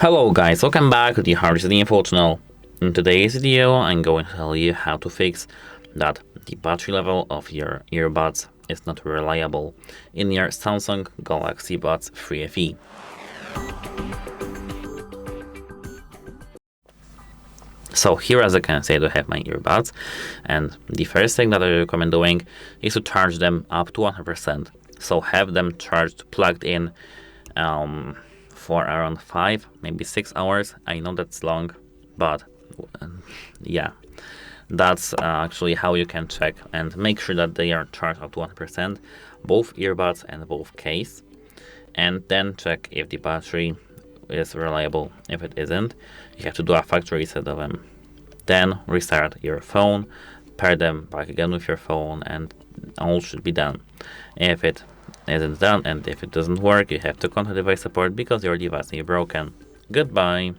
Hello guys, welcome back to the HardReset.Info channel. In today's video, I'm going to tell you how to fix that the battery level of your earbuds is not reliable in your Samsung Galaxy Buds 3 FE. So here, as you can see, I do have my earbuds, and the first thing that I recommend doing is to charge them up to 100%. So have them charged, plugged in for around 5, maybe 6 hours. I know that's long, but yeah, that's actually how you can check and make sure that they are charged up to 100%, both earbuds and both case, and then check if the battery is reliable. If it isn't, you have to do a factory reset of them. Then restart your phone, pair them back again with your phone, and all should be done. If it isn't done and if it doesn't work, you have to contact device support because your device is broken. Goodbye.